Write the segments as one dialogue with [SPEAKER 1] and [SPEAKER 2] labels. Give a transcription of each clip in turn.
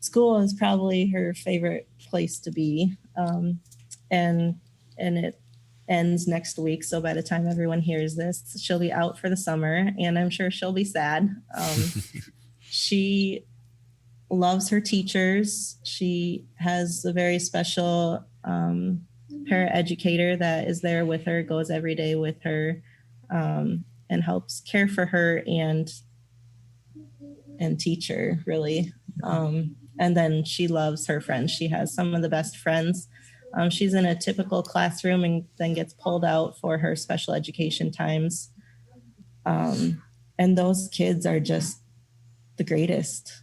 [SPEAKER 1] school is probably her favorite place to be. And it ends next week. So by the time everyone hears this, she'll be out for the summer, and I'm sure she'll be sad. She loves her teachers. She has a very special paraeducator that is there with her, goes every day with her, and helps care for her and teach her, really. And then she loves her friends. She has some of the best friends. She's in a typical classroom and then gets pulled out for her special education times. And those kids are just the greatest.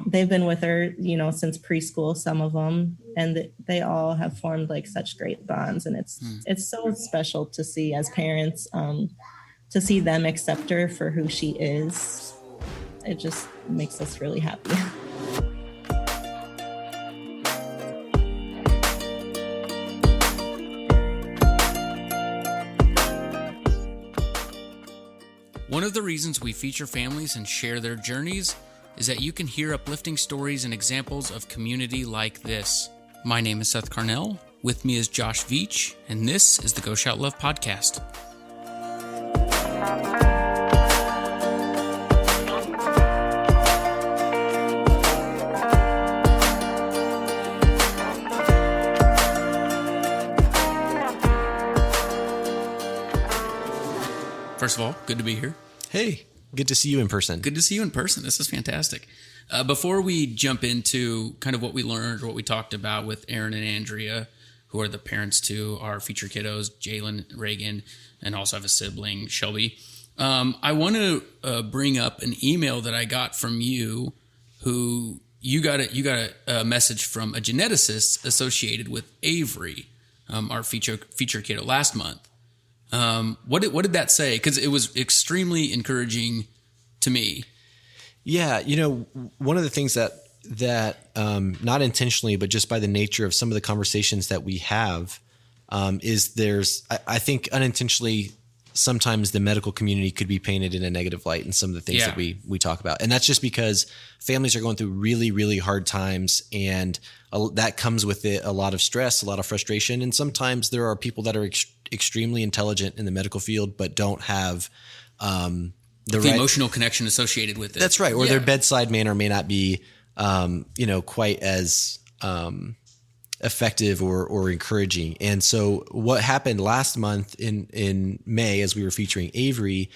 [SPEAKER 1] They've been with her, since preschool, some of them, and they all have formed like such great bonds. And it's so special to see as parents, to see them accept her for who she is. It just makes us really happy.
[SPEAKER 2] One of the reasons we feature families and share their journeys is that you can hear uplifting stories and examples of community like this. My name is Seth Carnell, with me is Josh Veach, and this is the Go Shout Love podcast. First of all, good to be here.
[SPEAKER 3] Hey, good to see you in person.
[SPEAKER 2] Good to see you in person. This is fantastic. Before we jump into kind of what we learned or what we talked about with Aaron and Andrea, who are the parents to our feature kiddos, Jaelyn and Reagan, and also have a sibling, Shelby, I want to bring up an email that I got from you, who you got a message from a geneticist associated with Avery, our feature kiddo, last month. What did that say? Because it was extremely encouraging to me.
[SPEAKER 3] Yeah, one of the things that not intentionally, but just by the nature of some of the conversations that we have, is I think unintentionally, sometimes the medical community could be painted in a negative light in some of the things that we talk about. And that's just because families are going through really, really hard times, and that comes with it a lot of stress, a lot of frustration. And sometimes there are people that are extremely intelligent in the medical field, but don't have the right
[SPEAKER 2] emotional connection associated with it.
[SPEAKER 3] That's right. Or their bedside manner may not be, quite as effective or encouraging. And so what happened last month in May, as we were featuring Avery,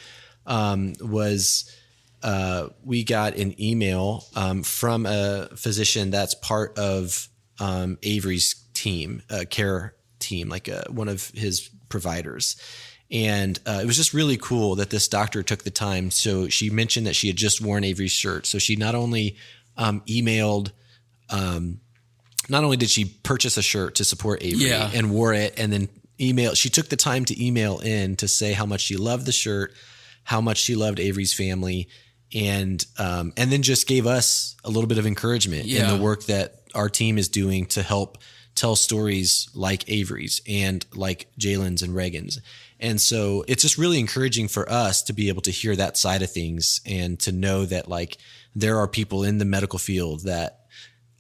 [SPEAKER 3] was we got an email from a physician that's part of Avery's team, care team, like one of his providers. And it was just really cool that this doctor took the time. So she mentioned that she had just worn Avery's shirt. So she not only emailed, not only did she purchase a shirt to support Avery and wore it, and then she took the time to email in to say how much she loved the shirt, how much she loved Avery's family, and then just gave us a little bit of encouragement in the work that our team is doing to help tell stories like Avery's and like Jaelyn's and Reagan's. And so it's just really encouraging for us to be able to hear that side of things and to know that like there are people in the medical field that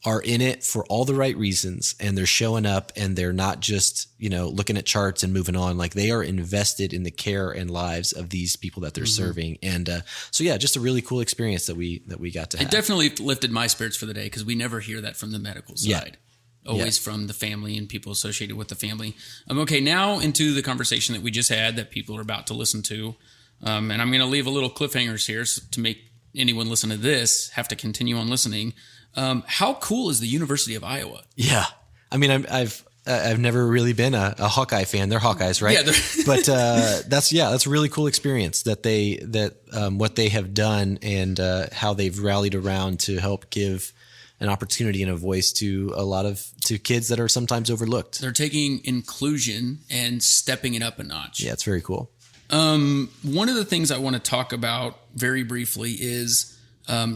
[SPEAKER 3] are in it for all the right reasons, and they're showing up, and they're not just, looking at charts and moving on. Like they are invested in the care and lives of these people that they're serving. And just a really cool experience that we got to have.
[SPEAKER 2] It definitely lifted my spirits for the day, because we never hear that from the medical side. Always from the family and people associated with the family. Okay, now into the conversation that we just had that people are about to listen to. And I'm going to leave a little cliffhangers here to make anyone listen to this have to continue on listening. How cool is the University of Iowa?
[SPEAKER 3] Yeah. I mean, I've never really been a Hawkeye fan. They're Hawkeyes, right? Yeah. But that's a really cool experience that what they have done, and how they've rallied around to help give an opportunity and a voice to kids that are sometimes overlooked.
[SPEAKER 2] They're taking inclusion and stepping it up a notch.
[SPEAKER 3] Yeah, it's very cool.
[SPEAKER 2] One of the things I want to talk about very briefly is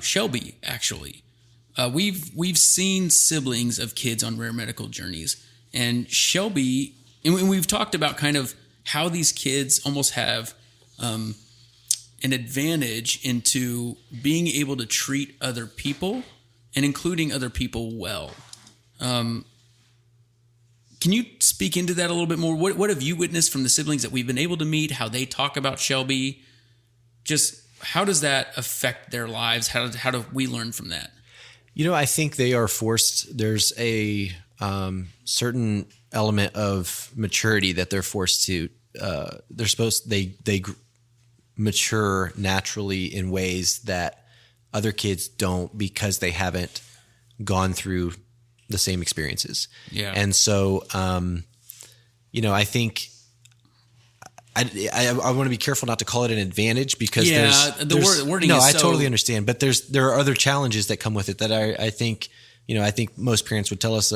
[SPEAKER 2] Shelby, actually. We've seen siblings of kids on rare medical journeys, and Shelby, and we've talked about kind of how these kids almost have an advantage into being able to treat other people and including other people well. Can you speak into that a little bit more? What have you witnessed from the siblings that we've been able to meet, how they talk about Shelby? Just how does that affect their lives? How do we learn from that?
[SPEAKER 3] I think they are forced. There's a certain element of maturity that they're forced to. They mature naturally in ways that other kids don't because they haven't gone through the same experiences.
[SPEAKER 2] Yeah.
[SPEAKER 3] And so, I think I want to be careful not to call it an advantage because there's
[SPEAKER 2] wording.
[SPEAKER 3] No,
[SPEAKER 2] is
[SPEAKER 3] I
[SPEAKER 2] so...
[SPEAKER 3] totally understand, but there are other challenges that come with it that I think most parents would tell us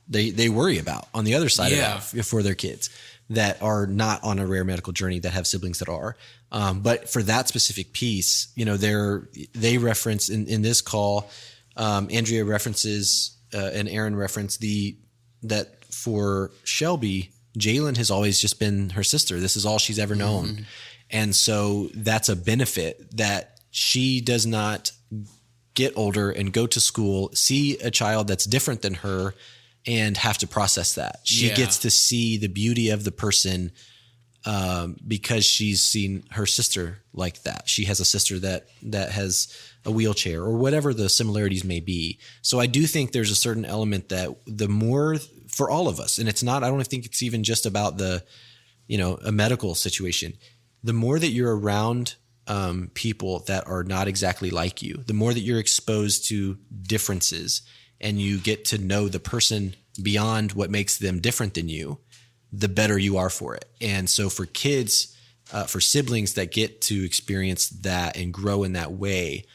[SPEAKER 3] they worry about on the other side of that for their kids that are not on a rare medical journey that have siblings that are. But for that specific piece, they reference in this call. Andrea references and Aaron referenced that for Shelby, Jaelyn has always just been her sister. This is all she's ever known. Mm-hmm. And so that's a benefit that she does not get older and go to school, see a child that's different than her and have to process that. She gets to see the beauty of the person because she's seen her sister like that. She has a sister that has a wheelchair or whatever the similarities may be. So I do think there's a certain element that the more for all of us, and I don't think it's even just about a medical situation. The more that you're around people that are not exactly like you, the more that you're exposed to differences and you get to know the person beyond what makes them different than you, the better you are for it. And so for kids, for siblings that get to experience that and grow in that way,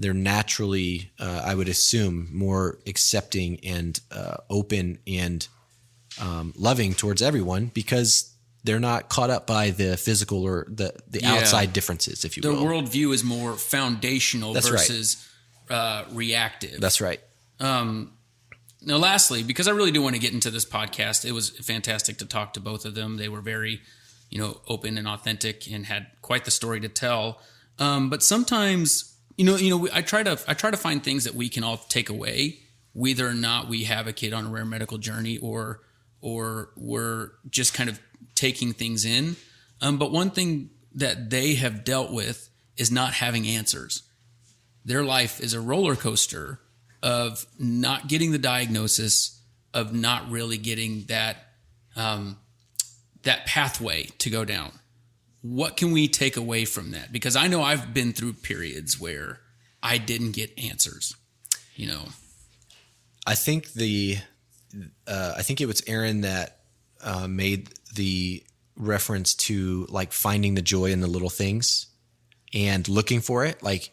[SPEAKER 3] they're naturally, I would assume, more accepting and open and loving towards everyone because they're not caught up by the physical or the outside differences, if you will.
[SPEAKER 2] Their worldview is more foundational versus reactive.
[SPEAKER 3] That's right.
[SPEAKER 2] Now, lastly, because I really do want to get into this podcast, it was fantastic to talk to both of them. They were very, open and authentic and had quite the story to tell. But sometimes, I try to find things that we can all take away, whether or not we have a kid on a rare medical journey or we're just kind of taking things in. But one thing that they have dealt with is not having answers. Their life is a roller coaster of not getting the diagnosis, of not really getting that pathway to go down. What can we take away from that? Because I know I've been through periods where I didn't get answers.
[SPEAKER 3] I think I think it was Aaron that made the reference to like finding the joy in the little things and looking for it, like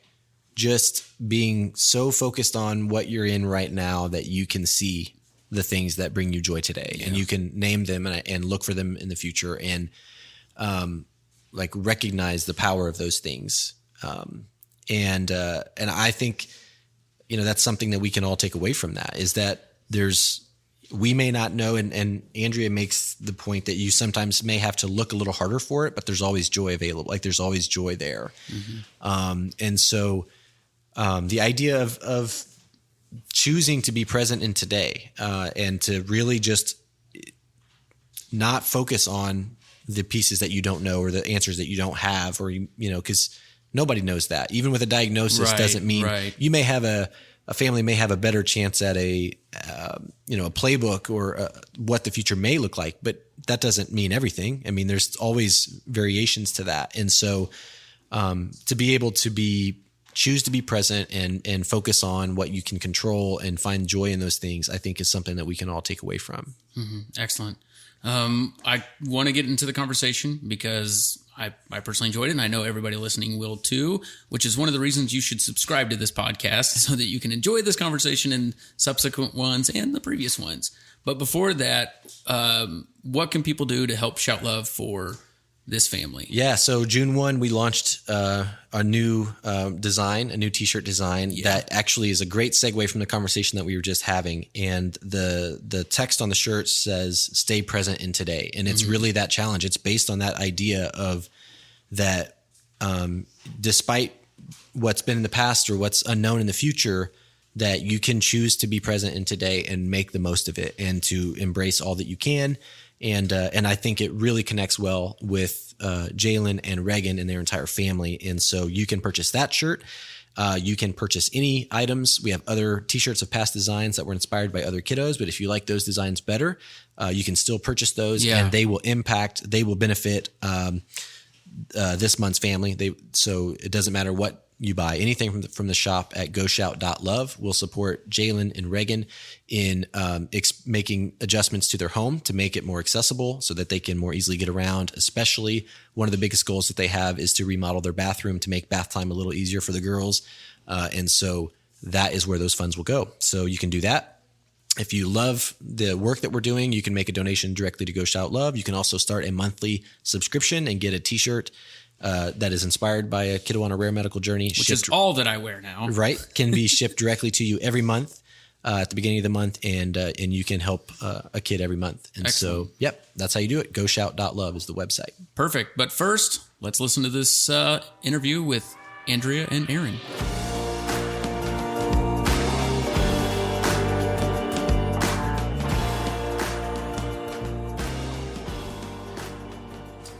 [SPEAKER 3] just being so focused on what you're in right now that you can see the things that bring you joy today and you can name them and look for them in the future and like recognize the power of those things. And I think, that's something that we can all take away from that is that we may not know. And Andrea makes the point that you sometimes may have to look a little harder for it, but there's always joy available. Like there's always joy there. Mm-hmm. And so the idea of choosing to be present in today and to really just not focus on the pieces that you don't know or the answers that you don't have, or, because nobody knows that. Even with a diagnosis doesn't mean you may have a family may have a better chance at a playbook or what the future may look like, but that doesn't mean everything. I mean, there's always variations to that. And so to be able to choose to be present and focus on what you can control and find joy in those things, I think is something that we can all take away from.
[SPEAKER 2] Mm-hmm. Excellent. I want to get into the conversation because I personally enjoyed it, and I know everybody listening will too, which is one of the reasons you should subscribe to this podcast so that you can enjoy this conversation and subsequent ones and the previous ones. But before that, what can people do to help shout love for this family? Yeah,
[SPEAKER 3] so June 1, we launched a new design, a new t-shirt design that actually is a great segue from the conversation that we were just having. And the text on the shirt says, "Stay present in today." And it's really that challenge. It's based on that idea of that despite what's been in the past or what's unknown in the future, that you can choose to be present in today and make the most of it and to embrace all that you can. And I think it really connects well with Jaelyn and Reagan and their entire family. And so you can purchase that shirt. You can purchase any items. We have other t-shirts of past designs that were inspired by other kiddos, but if you like those designs better, you can still purchase those, and they will benefit this month's family. So it doesn't matter what you buy. Anything from the shop at GoShout.love will support Jaelyn and Reagan in making adjustments to their home to make it more accessible so that they can more easily get around. Especially one of the biggest goals that they have is to remodel their bathroom to make bath time a little easier for the girls. And so that is where those funds will go. So you can do that. If you love the work that we're doing, you can make a donation directly to Go Shout Love. You can also start a monthly subscription and get a t-shirt that is inspired by a kiddo on a rare medical journey.
[SPEAKER 2] Which is all that I wear now.
[SPEAKER 3] Right. Can be shipped directly to you every month at the beginning of the month, and you can help a kid every month. And
[SPEAKER 2] Excellent.
[SPEAKER 3] So, that's how you do it. GoShout.love is the website.
[SPEAKER 2] Perfect. But first, let's listen to this interview with Andrea and Aaron.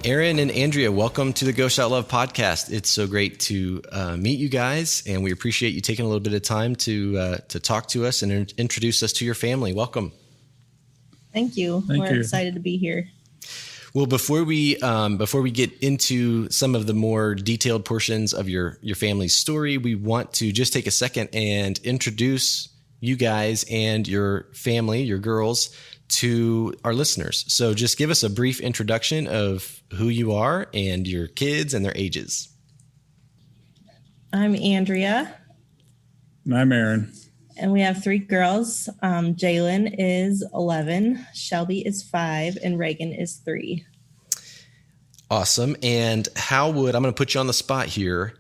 [SPEAKER 3] Aaron and Andrea, welcome to the Go Shout Love podcast. It's so great to meet you guys, and we appreciate you taking a little bit of time to talk to us and introduce us to your family. Welcome.
[SPEAKER 1] Thank you. We're excited to be here.
[SPEAKER 3] Well, before we get into some of the more detailed portions of your family's story, we want to just take a second and introduce you guys and your family, your girls, to our listeners. So just give us a brief introduction of who you are and your kids and their ages.
[SPEAKER 1] I'm Andrea.
[SPEAKER 4] And I'm Aaron.
[SPEAKER 1] And we have 3 girls. Jaelyn is 11, Shelby is 5, and Reagan is 3.
[SPEAKER 3] Awesome. And I'm going to put you on the spot here.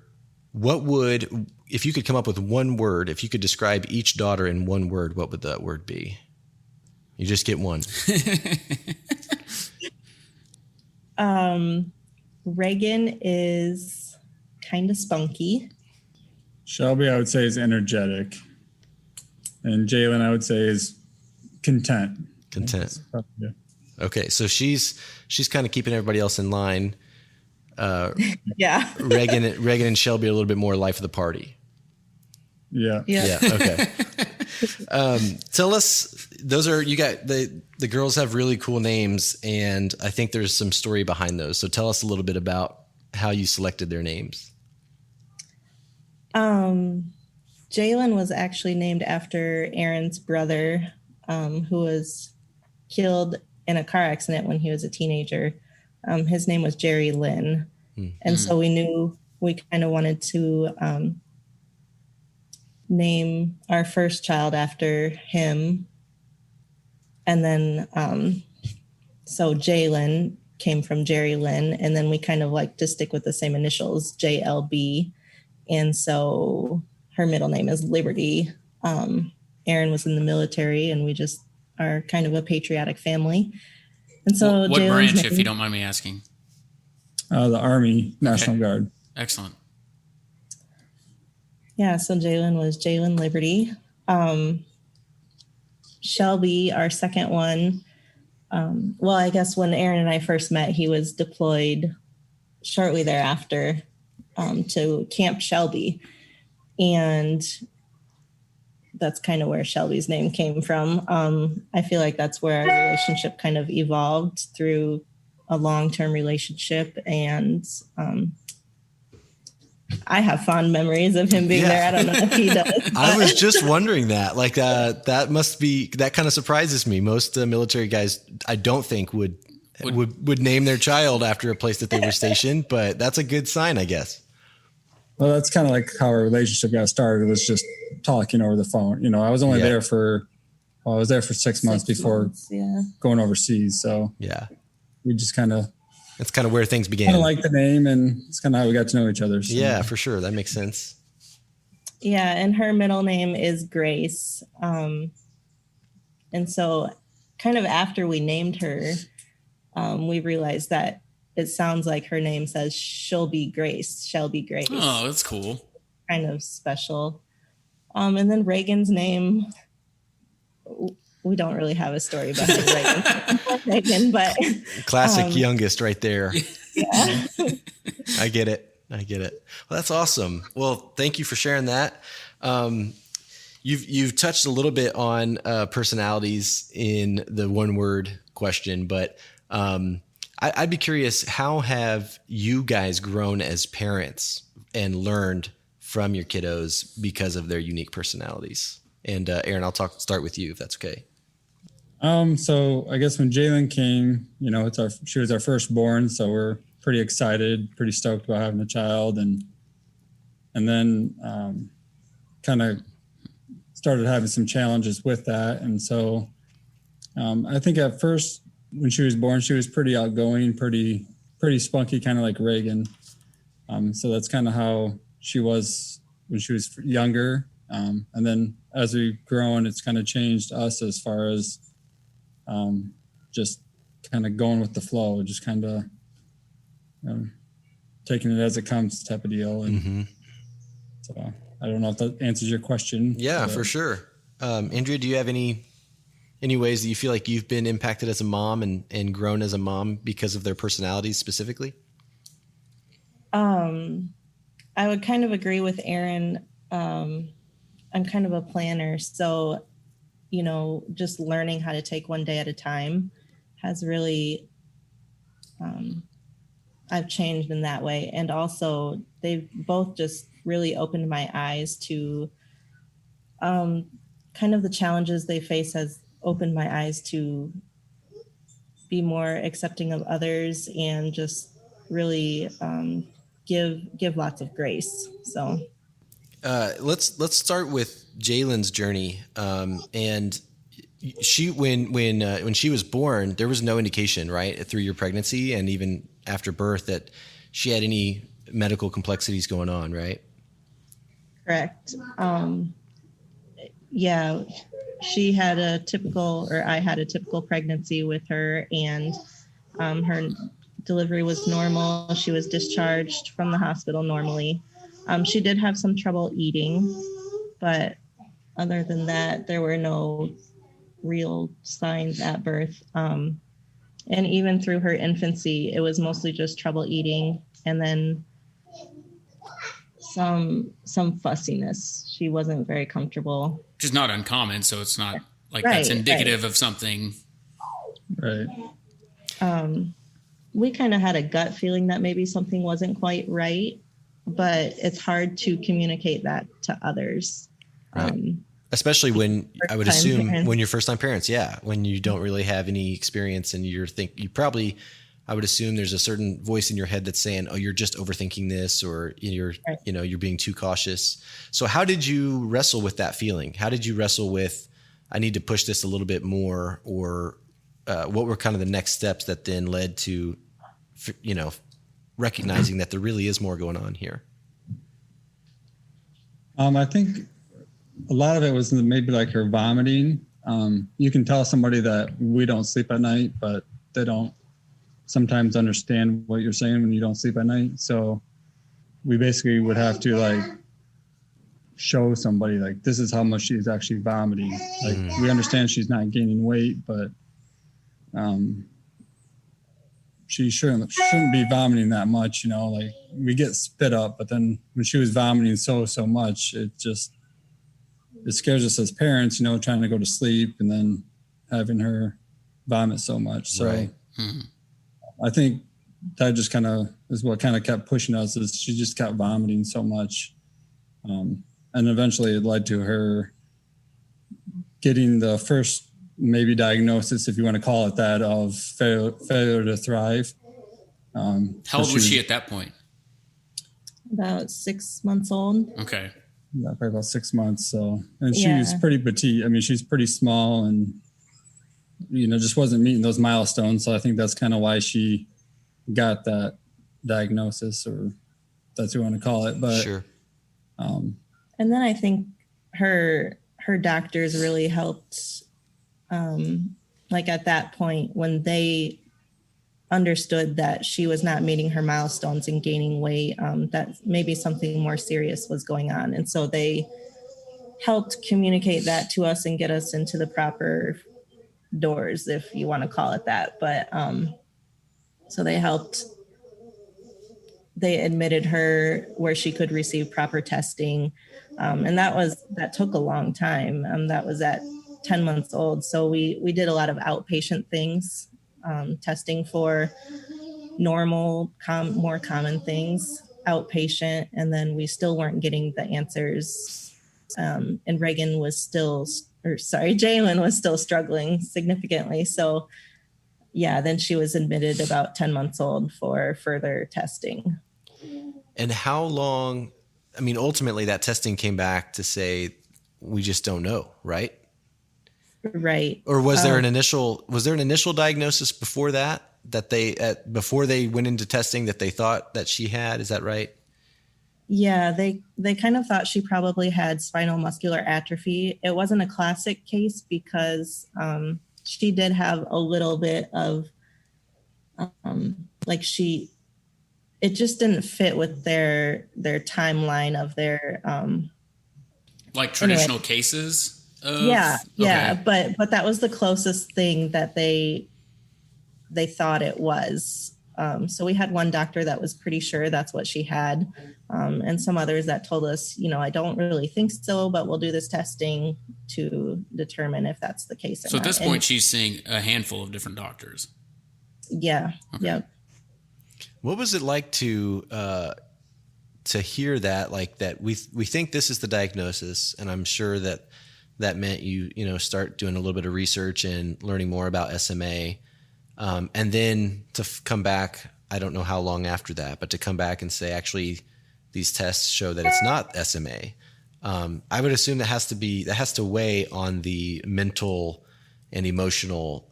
[SPEAKER 3] If you could come up with one word, if you could describe each daughter in one word, what would that word be? You just get one.
[SPEAKER 1] Reagan is kind of spunky.
[SPEAKER 4] Shelby, I would say, is energetic. And Jaelyn, I would say, is content.
[SPEAKER 3] Content.
[SPEAKER 4] Yeah.
[SPEAKER 3] Okay, so she's kind of keeping everybody else in line.
[SPEAKER 1] Yeah.
[SPEAKER 3] Reagan and Shelby are a little bit more life of the party.
[SPEAKER 4] Yeah.
[SPEAKER 3] Yeah. Okay. Tell us, the girls have really cool names, and I think there's some story behind those. So tell us a little bit about how you selected their names.
[SPEAKER 1] Jaelyn was actually named after Aaron's brother, who was killed in a car accident when he was a teenager. His name was Jaelyn. And so we knew we kind of wanted to name our first child after him. And then, so Jaelyn came from Jerry Lynn, and then we kind of like to stick with the same initials, JLB. And so her middle name is Liberty. Aaron was in the military, and we just are kind of a patriotic family. And so
[SPEAKER 2] what
[SPEAKER 1] Jaelyn's
[SPEAKER 2] branch, if you don't mind me asking?
[SPEAKER 4] The Army National Guard.
[SPEAKER 2] Excellent.
[SPEAKER 1] Yeah, so Jaelyn was Jaelyn Liberty. Shelby, our second one, well, I guess when Aaron and I first met, he was deployed shortly thereafter to Camp Shelby. And that's kind of where Shelby's name came from. I feel like that's where our relationship kind of evolved through a long-term relationship. And I have fond memories of him being there. I don't know if he does.
[SPEAKER 3] I was just wondering that. Like that must be, that kind of surprises me. Most military guys, I don't think would name their child after a place that they were stationed, but that's a good sign, I guess.
[SPEAKER 4] Well, that's kind of like how our relationship got started. It was just talking over the phone. You know, I was only there for 6 months before going overseas. So we just that's kind of where things began. Kind of like the name, and it's kind of how we got to know each other. So.
[SPEAKER 3] Yeah, for sure. That makes sense.
[SPEAKER 1] Yeah. And her middle name is Grace. And so kind of after we named her, we realized that it sounds like her name says Shelby Grace.
[SPEAKER 2] Oh, that's cool.
[SPEAKER 1] kind of special. And then Reagan's name, we don't really have a story behind Reagan, but
[SPEAKER 3] classic youngest right there.
[SPEAKER 1] Yeah.
[SPEAKER 3] I get it. Well, that's awesome. Well, thank you for sharing that. You've touched a little bit on personalities in the one word question, but I'd be curious, how have you guys grown as parents and learned from your kiddos because of their unique personalities? And Aaron, I'll start with you if that's okay.
[SPEAKER 4] So I guess when Jaelyn came, she was our firstborn, so we're pretty excited, pretty stoked about having a child, and then kind of started having some challenges with that. And so I think at first when she was born, she was pretty outgoing, pretty spunky, kind of like Reagan. So that's kind of how she was when she was younger. And then as we've grown, it's kind of changed us as far as just kind of going with the flow, just kind of taking it as it comes type of deal. And so I don't know if that answers your question.
[SPEAKER 3] Yeah, for sure. Andrea, do you have any ways that you feel like you've been impacted as a mom and grown as a mom because of their personalities specifically?
[SPEAKER 1] I would kind of agree with Aaron. I'm kind of a planner, so just learning how to take one day at a time has really I've changed in that way. And also they've both just really opened my eyes to kind of the challenges they face, has opened my eyes to be more accepting of others and just really give lots of grace. So
[SPEAKER 3] let's start with Jaelyn's journey. And she, when she was born, there was no indication, right, through your pregnancy and even after birth, that she had any medical complexities going on, right?
[SPEAKER 1] Correct. Yeah, she had I had a typical pregnancy with her, and her delivery was normal. She was discharged from the hospital normally. She did have some trouble eating, but other than that, there were no real signs at birth. And even through her infancy, it was mostly just trouble eating, and then some fussiness. She wasn't very comfortable.
[SPEAKER 2] Which is not uncommon, so it's not like that's indicative of something.
[SPEAKER 4] Right.
[SPEAKER 1] We kind of had a gut feeling that maybe something wasn't quite right, but it's hard to communicate that to others.
[SPEAKER 3] Right. Especially when, I would assume, when you're first time parents, when you don't really have any experience and I would assume there's a certain voice in your head that's saying, oh, you're just overthinking this, or you're being too cautious. So how did you wrestle with that feeling? How did you wrestle with, I need to push this a little bit more, or what were kind of the next steps that then led to, recognizing that there really is more going on here?
[SPEAKER 4] I think a lot of it was maybe like her vomiting. You can tell somebody that we don't sleep at night, but they don't sometimes understand what you're saying when you don't sleep at night. So we basically would have to show somebody this is how much she's actually vomiting. We understand she's not gaining weight, but she shouldn't be vomiting that much. We get spit up, but then when she was vomiting so much, it scares us as parents, trying to go to sleep and then having her vomit so much. So
[SPEAKER 3] right.
[SPEAKER 4] I think that just kind of is what kind of kept pushing us, is she just kept vomiting so much. And eventually it led to her getting the first maybe diagnosis, if you want to call it that, of failure to thrive.
[SPEAKER 2] How old was she at that point?
[SPEAKER 1] About 6 months old.
[SPEAKER 2] Okay.
[SPEAKER 4] Yeah, probably about 6 months. So, and she was pretty petite. I mean, she's pretty small and, just wasn't meeting those milestones. So I think that's kind of why she got that diagnosis, or that's what you want to call it. But
[SPEAKER 3] sure.
[SPEAKER 1] And then I think her doctors really helped. At that point, when they understood that she was not meeting her milestones and gaining weight, that maybe something more serious was going on. And so they helped communicate that to us and get us into the proper doors, if you want to call it that. But so they admitted her where she could receive proper testing. And that took a long time. That was at 10 months old. So we did a lot of outpatient things, testing for normal, more common things, outpatient. And then we still weren't getting the answers. And Jaelyn was still struggling significantly. So yeah, then she was admitted about 10 months old for further testing.
[SPEAKER 3] And how long, I mean, ultimately that testing came back to say, we just don't know, right?
[SPEAKER 1] Right.
[SPEAKER 3] Or was there an initial diagnosis before before they went into testing that they thought that she had? Is that right?
[SPEAKER 1] Yeah, they kind of thought she probably had spinal muscular atrophy. It wasn't a classic case because she did have a little bit of it just didn't fit with their timeline of their
[SPEAKER 2] like traditional cases of,
[SPEAKER 1] yeah
[SPEAKER 2] okay.
[SPEAKER 1] but that was the closest thing that they thought it was. So we had one doctor that was pretty sure that's what she had, and some others that told us, I don't really think so, but we'll do this testing to determine if that's the case or
[SPEAKER 2] so
[SPEAKER 1] not.
[SPEAKER 2] At this point, she's seeing a handful of different doctors.
[SPEAKER 1] Yeah. Okay. Yep.
[SPEAKER 3] What was it like to hear that, like that we think this is the diagnosis, and I'm sure that meant you start doing a little bit of research and learning more about SMA, and then to come back, I don't know how long after that, but to come back and say, actually, these tests show that it's not SMA. I would assume that has to weigh on the mental and emotional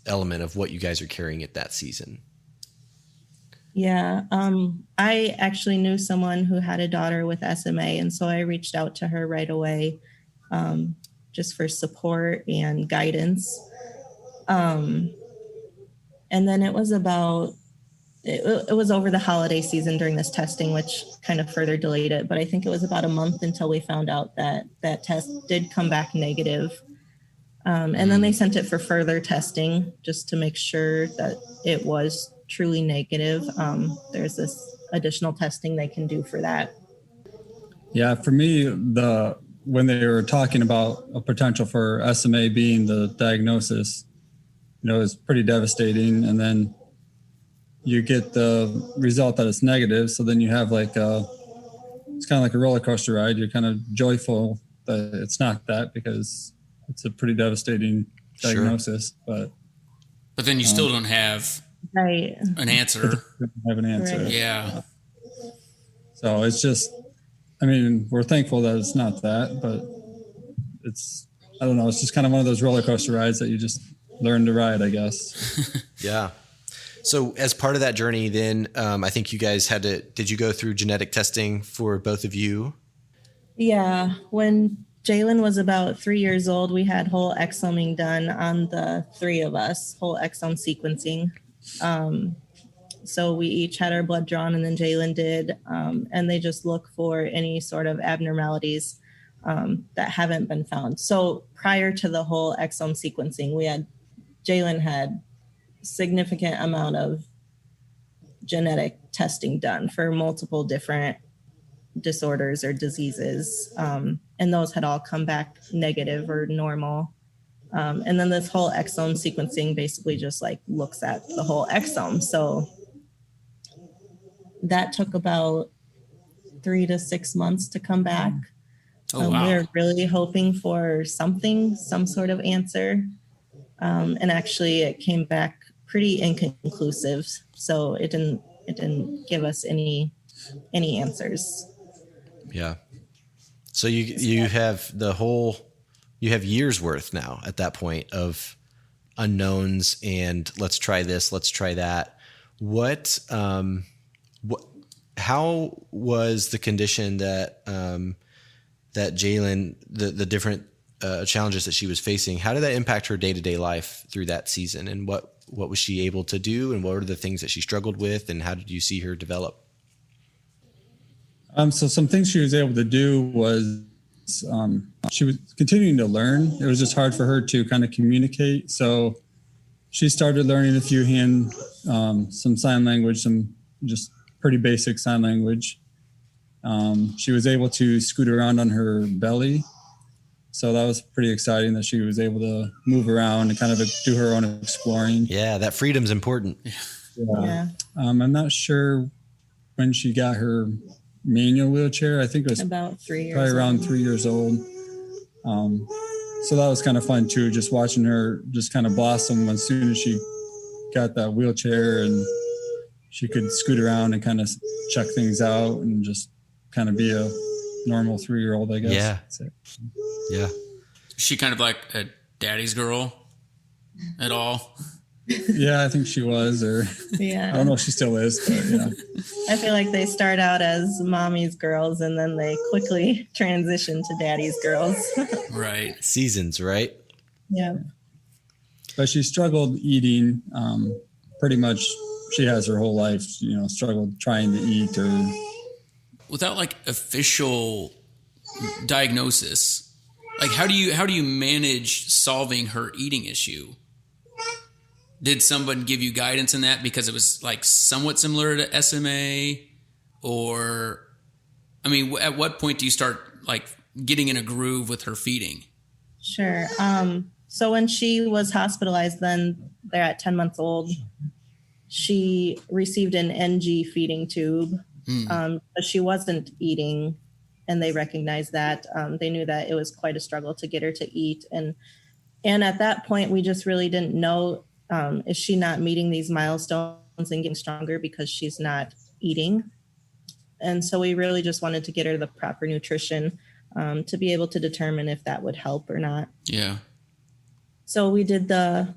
[SPEAKER 3] element of what you guys are carrying at that season.
[SPEAKER 1] Yeah. I actually knew someone who had a daughter with SMA. And so I reached out to her right away, just for support and guidance. And then it was it was over the holiday season during this testing, which kind of further delayed it. But I think it was about a month until we found out that test did come back negative. And then they sent it for further testing just to make sure that it was truly negative. There's this additional testing they can do for that.
[SPEAKER 4] Yeah, for me, when they were talking about a potential for SMA being the diagnosis, it was pretty devastating. And then you get the result that it's negative. So then you have it's kind of like a roller coaster ride. You're kind of joyful that it's not that, because it's a pretty devastating diagnosis.
[SPEAKER 3] Sure.
[SPEAKER 2] But then you still don't have an answer.
[SPEAKER 4] Have an answer.
[SPEAKER 2] Right. Yeah.
[SPEAKER 4] So it's just, we're thankful that it's not that, but I don't know. It's just kind of one of those roller coaster rides that you just learn to ride, I guess.
[SPEAKER 3] Yeah. So as part of that journey, then I think you guys did you go through genetic testing for both of you? Yeah.
[SPEAKER 1] When Jaelyn was about 3 years old, we had whole exoming done on the three of us, whole exome sequencing. So we each had our blood drawn, and then Jaelyn did, and they just look for any sort of abnormalities that haven't been found. So prior to the whole exome sequencing, Jaelyn had significant amount of genetic testing done for multiple different disorders or diseases, and those had all come back negative or normal. And then this whole exome sequencing basically just looks at the whole exome. So that took about 3 to 6 months to come back.
[SPEAKER 2] Oh, wow.
[SPEAKER 1] We were really hoping for some sort of answer. And actually it came back pretty inconclusive. So it didn't give us any answers.
[SPEAKER 3] Yeah. So you have you have years worth now at that point of unknowns and let's try this, let's try that. How was the condition that Jaelyn, the different challenges that she was facing. How did that impact her day-to-day life through that season? And what was she able to do? And what were the things that she struggled with? And how did you see her develop?
[SPEAKER 4] So some things she was able to do was she was continuing to learn. It was just hard for her to kind of communicate. So she started learning a few some sign language, some just pretty basic sign language. She was able to scoot around on her belly. So that was pretty exciting that she was able to move around and kind of do her own exploring.
[SPEAKER 3] Yeah, that freedom's important.
[SPEAKER 4] Yeah. I'm not sure when she got her manual wheelchair. I think it was
[SPEAKER 1] about 3 years
[SPEAKER 4] probably around
[SPEAKER 1] old.
[SPEAKER 4] 3 years old. So that was kind of fun too, just watching her just kind of blossom as soon as she got that wheelchair and she could scoot around and kind of check things out and just kind of be a normal 3-year-old, I guess.
[SPEAKER 3] Yeah. Yeah.
[SPEAKER 2] Is she kind of like a daddy's girl at all?
[SPEAKER 4] Yeah, I think she was, or
[SPEAKER 1] Yeah.
[SPEAKER 4] I don't know if she still is, but yeah.
[SPEAKER 1] I feel like they start out as mommy's girls and then they quickly transition to daddy's girls.
[SPEAKER 2] Right.
[SPEAKER 3] Seasons, right?
[SPEAKER 1] Yeah.
[SPEAKER 4] But she struggled eating pretty much. She has her whole life, struggled trying to eat or
[SPEAKER 2] Without like official diagnosis, like how do you manage solving her eating issue? Did someone give you guidance in that because it was like somewhat similar to SMA, or I mean, at what point do you start like getting in a groove with her feeding?
[SPEAKER 1] Sure. So when she was hospitalized, then they're at 10 months old, she received an NG feeding tube. But she wasn't eating, and they recognized that. They knew that it was quite a struggle to get her to eat. And at that point, we just really didn't know, is she not meeting these milestones and getting stronger because she's not eating? And so we really just wanted to get her the proper nutrition to be able to determine if that would help or not.
[SPEAKER 2] Yeah.
[SPEAKER 1] So we did the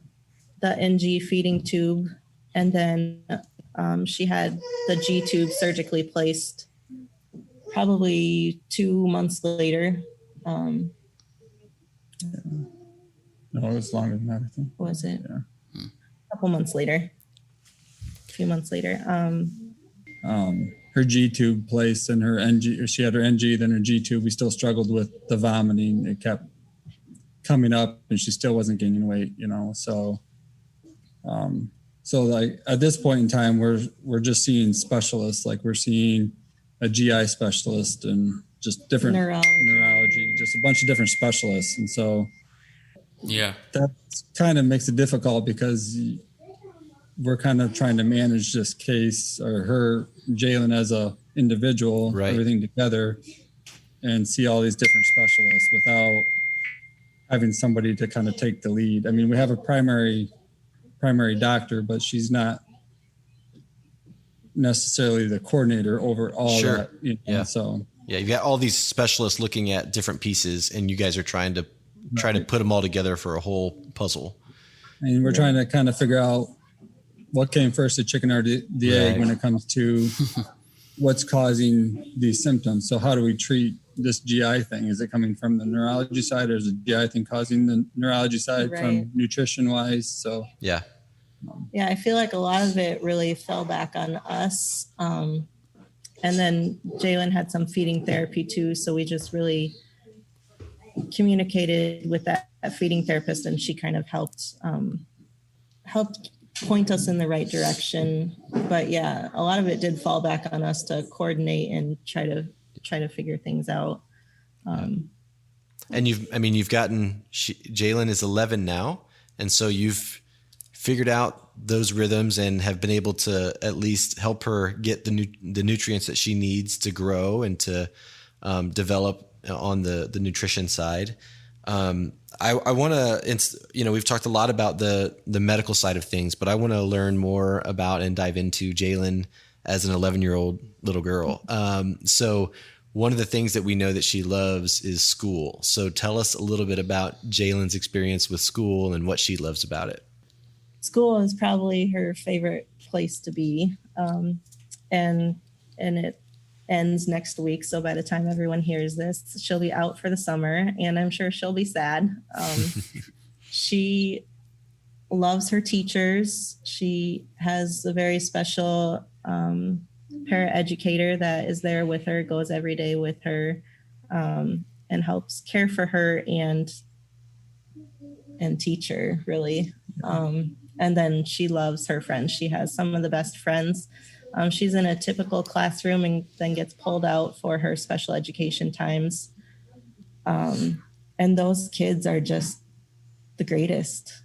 [SPEAKER 1] NG feeding tube, and then she had the G tube surgically placed probably 2 months later.
[SPEAKER 4] No, it was longer than that, I think.
[SPEAKER 1] Was it?
[SPEAKER 4] Yeah.
[SPEAKER 1] A couple months later. A few months later.
[SPEAKER 4] Her G tube placed and her NG, she had her NG, then her G tube. We still struggled with the vomiting. It kept coming up and she still wasn't gaining weight, So like at this point in time, we're just seeing specialists. Like we're seeing a GI specialist and just different neurology, just a bunch of different specialists. And so
[SPEAKER 2] yeah,
[SPEAKER 4] that kind of makes it difficult because we're kind of trying to manage this case or her Jaelyn as a individual,
[SPEAKER 3] right,
[SPEAKER 4] everything together, and see all these different specialists without having somebody to kind of take the lead. I mean, we have a primary doctor, but she's not necessarily the coordinator over all that.
[SPEAKER 3] Yeah.
[SPEAKER 4] So
[SPEAKER 3] yeah, you got all these specialists looking at different pieces, and you guys are trying to put them all together for a whole puzzle.
[SPEAKER 4] And we're trying to kind of figure out what came first, the chicken or the egg, when it comes to what's causing these symptoms. So how do we treat this GI thing? Is it coming from the neurology side, or is the GI thing causing the neurology side from nutrition wise? So
[SPEAKER 3] yeah,
[SPEAKER 1] I feel like a lot of it really fell back on us. And then Jaelyn had some feeding therapy too. So we just really communicated with that feeding therapist, and she kind of helped point us in the right direction. But yeah, a lot of it did fall back on us to coordinate and try to figure things out.
[SPEAKER 3] And you've gotten, Jaelyn is 11 now. And so you've figured out those rhythms and have been able to at least help her get the nutrients that she needs to grow and to develop on the nutrition side. I want to, we've talked a lot about the medical side of things, but I want to learn more about and dive into Jaelyn as an 11-year-old little girl. So one of the things that we know that she loves is school. So tell us a little bit about Jaelyn's experience with school and what she loves about it.
[SPEAKER 1] School is probably her favorite place to be. And ends next week. So by the time everyone hears this, she'll be out for the summer, and I'm sure she'll be sad. She loves her teachers. She has a very special paraeducator that is there with her, goes every day with her, and helps care for her and teach her, really. And then she loves her friends. She has some of the best friends. She's in a typical classroom and then gets pulled out for her special education times. And those kids are just the greatest.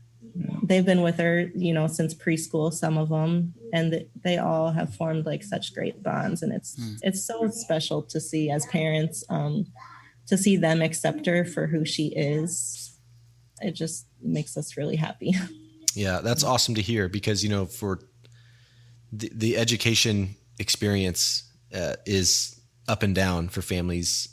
[SPEAKER 1] They've been with her, since preschool, some of them, and they all have formed like such great bonds. And it's so special to see as parents, to see them accept her for who she is. It just makes us really happy.
[SPEAKER 3] Yeah, that's awesome to hear because, for the education experience is up and down for families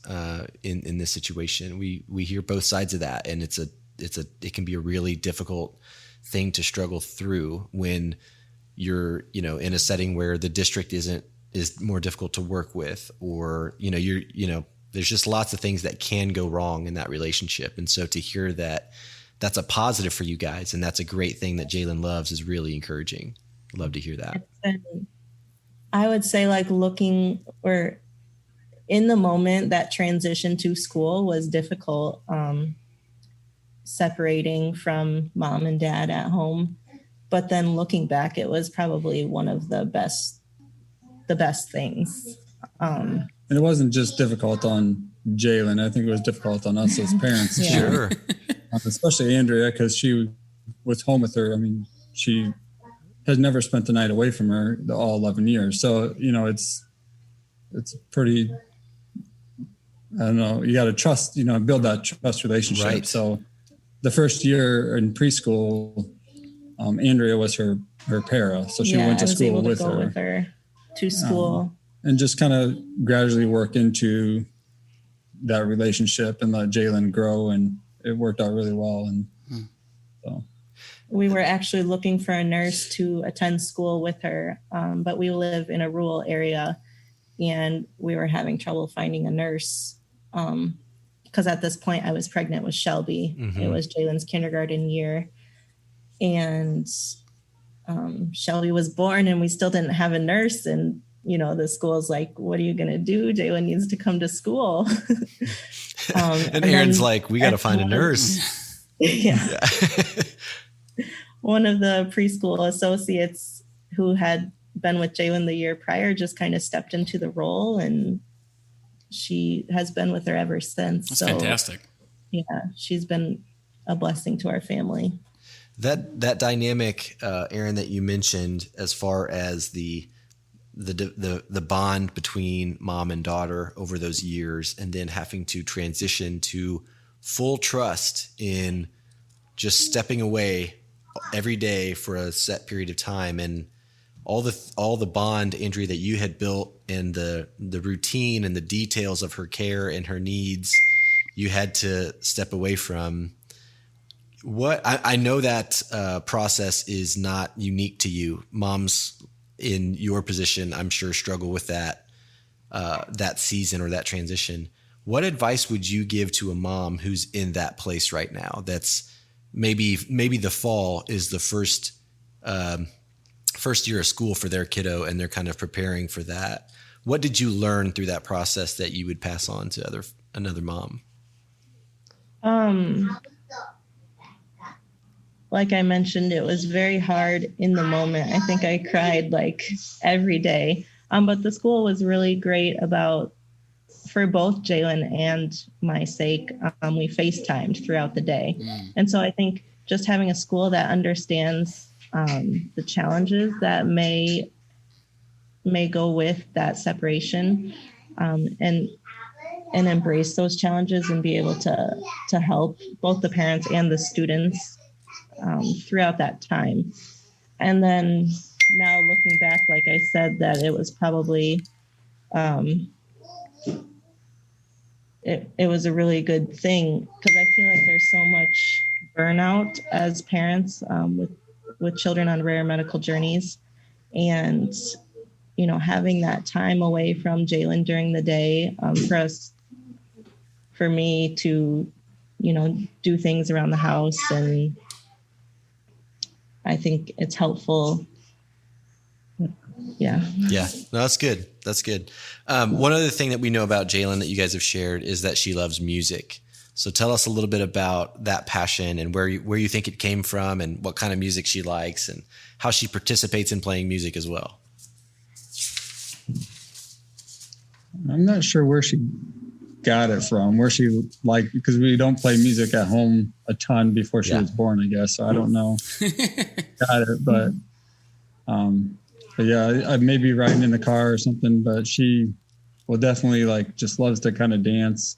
[SPEAKER 3] in this situation. We hear both sides of that, and it can be a really difficult thing to struggle through when you're in a setting where the district is more difficult to work with, or there's just lots of things that can go wrong in that relationship. And so to hear that that's a positive for you guys, and that's a great thing that Jaelyn loves, is really encouraging. Love to hear that.
[SPEAKER 1] I would say, like, looking or in the moment, that transition to school was difficult. Separating from mom and dad at home, but then looking back, it was probably one of the best things.
[SPEAKER 4] And it wasn't just difficult on Jaelyn. I think it was difficult on us as parents.
[SPEAKER 1] Yeah.
[SPEAKER 3] Sure.
[SPEAKER 4] Especially Andrea, because she was home with her. I mean, she has never spent the night away from her all 11 years. So, it's pretty, I don't know, you got to trust, build that trust relationship.
[SPEAKER 3] Right.
[SPEAKER 4] So the first year in preschool, Andrea was her para. So she went to school with her
[SPEAKER 1] to school.
[SPEAKER 4] And just kind of gradually work into that relationship and let Jaelyn grow. And it worked out really well. And so
[SPEAKER 1] we were actually looking for a nurse to attend school with her, but we live in a rural area, and we were having trouble finding a nurse because at this point I was pregnant with Shelby. Mm-hmm. It was Jaelyn's kindergarten year, and Shelby was born, and we still didn't have a nurse. And the school's like, "What are you going to do? Jaelyn needs to come to school."
[SPEAKER 3] And Aaron's like, "We got to find a nurse."
[SPEAKER 1] Yeah. One of the preschool associates who had been with Jaelyn the year prior just kind of stepped into the role, and she has been with her ever since.
[SPEAKER 2] That's fantastic.
[SPEAKER 1] Yeah, she's been a blessing to our family.
[SPEAKER 3] That dynamic, Aaron, that you mentioned, as far as the bond between mom and daughter over those years, and then having to transition to full trust in just stepping away every day for a set period of time, and all the bond, Andrea, that you had built, and the routine and the details of her care and her needs, you had to step away from. What I know that process is not unique to you. Moms in your position, I'm sure, struggle with that season or that transition. What advice would you give to a mom who's in that place right now? That's maybe the fall is the first year of school for their kiddo, and they're kind of preparing for that. What did you learn through that process that you would pass on to another mom?
[SPEAKER 1] Like I mentioned, it was very hard in the moment. I think I cried like every day. But the school was really great for both Jaelyn and my sake. We FaceTimed throughout the day. And so I think just having a school that understands the challenges that may go with that separation, and embrace those challenges and be able to help both the parents and the students throughout that time. And then now looking back, like I said, that it was probably it was a really good thing, because I feel like there's so much burnout as parents with children on rare medical journeys. And having that time away from Jaelyn during the day for me to, do things around the house. And I think it's helpful. Yeah.
[SPEAKER 3] Yeah. No, that's good. That's good. One other thing that we know about Jaelyn that you guys have shared is that she loves music. So tell us a little bit about that passion and where you think it came from and what kind of music she likes and how she participates in playing music as well.
[SPEAKER 4] I'm not sure where she got it from, because we don't play music at home a ton before she was born, I guess. So I don't know. Got it. But yeah, I may be riding in the car or something, but she will definitely just loves to kind of dance.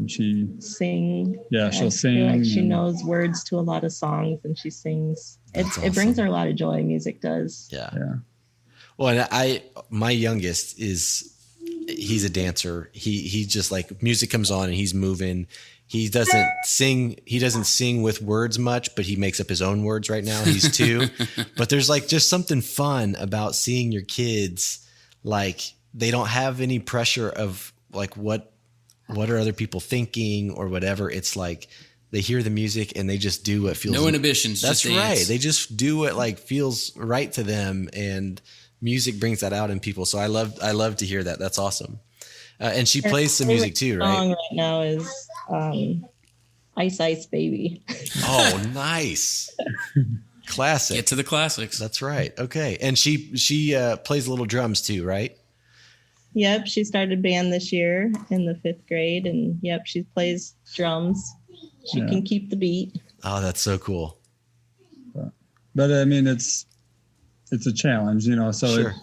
[SPEAKER 4] She
[SPEAKER 1] sing.
[SPEAKER 4] Yeah, she'll sing.
[SPEAKER 1] Like she knows words to a lot of songs and she sings. It brings her a lot of joy. Music does.
[SPEAKER 3] Yeah. Well, and my youngest he's a dancer. He just music comes on and he's moving. He doesn't sing with words much, but he makes up his own words right now. He's 2. But there's just something fun about seeing your kids, they don't have any pressure of what are other people thinking or whatever. It's they hear the music and they just do what feels.
[SPEAKER 2] No inhibitions.
[SPEAKER 3] That's
[SPEAKER 2] just
[SPEAKER 3] right.
[SPEAKER 2] dance.
[SPEAKER 3] They just do what feels right to them, and music brings that out in people. So I love to hear that. That's awesome. And she plays some music too, right?
[SPEAKER 1] Song right now is Ice Ice Baby.
[SPEAKER 3] Oh, nice. Classic.
[SPEAKER 2] Get to the classics.
[SPEAKER 3] That's right. Okay. And she plays little drums too, right?
[SPEAKER 1] Yep, she started band this year in the 5th grade, and she plays drums. She can keep the beat.
[SPEAKER 3] Oh, that's so cool.
[SPEAKER 4] But I mean, it's a challenge, So
[SPEAKER 3] sure.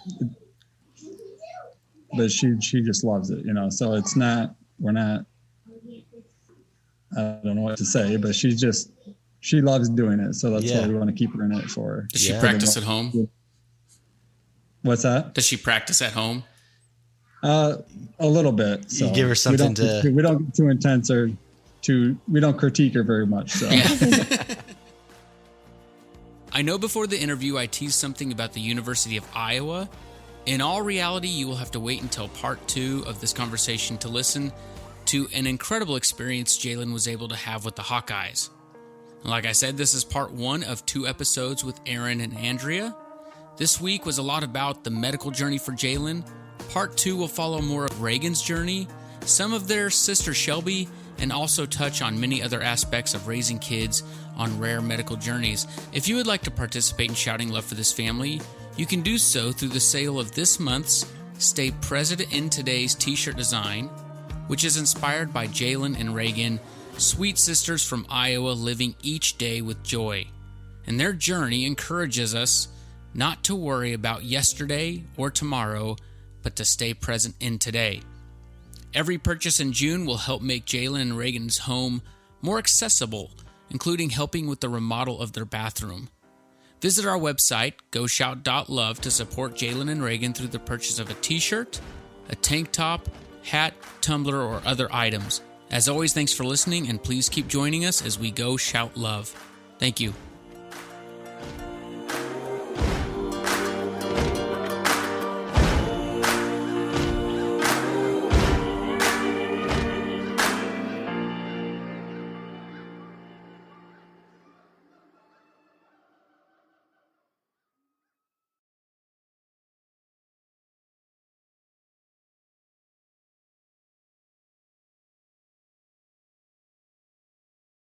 [SPEAKER 4] But she just loves it, So it's not. We're not. I don't know what to say, but she loves doing it, so that's why we want to keep her in it for.
[SPEAKER 2] Does she practice at home?
[SPEAKER 4] What's that?
[SPEAKER 2] Does she practice at home?
[SPEAKER 4] A little bit. So
[SPEAKER 3] you give her something
[SPEAKER 4] we don't get too intense or we don't critique her very much. So.
[SPEAKER 2] I know before the interview I teased something about the University of Iowa. In all reality, you will have to wait until part 2 of this conversation to listen to an incredible experience Jaelyn was able to have with the Hawkeyes. Like I said, this is part 1 of 2 episodes with Aaron and Andrea. This week was a lot about the medical journey for Jaelyn. Part 2 will follow more of Reagan's journey, some of their sister Shelby, and also touch on many other aspects of raising kids on rare medical journeys. If you would like to participate in shouting love for this family, you can do so through the sale of this month's Stay Present in Today's t-shirt design, which is inspired by Jaelyn and Reagan, sweet sisters from Iowa living each day with joy. And their journey encourages us not to worry about yesterday or tomorrow, but to stay present in today. Every purchase in June will help make Jaelyn and Reagan's home more accessible, including helping with the remodel of their bathroom. Visit our website, goshout.love, to support Jaelyn and Reagan through the purchase of a t-shirt, a tank top, hat, tumbler, or other items. As always, thanks for listening, and please keep joining us as we go shout love. Thank you.